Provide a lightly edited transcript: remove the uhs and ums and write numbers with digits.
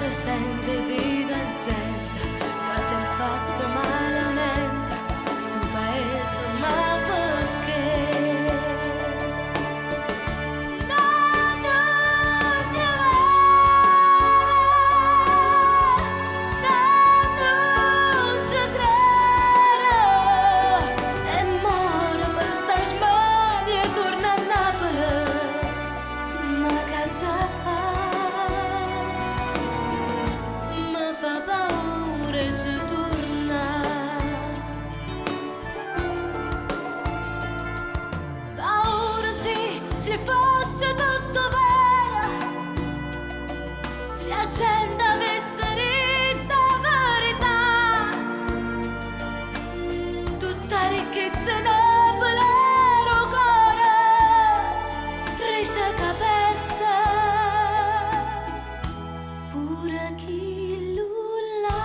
se sente di gente che si è fatta malamente sto paese, ma perché? Già fa, mi fa paura se torna. Paura sì, se fosse tutto vero, se la gente avesse detto la verità, tutta ricchezza nobile ero cuore, resa capezza. Pura chi lulla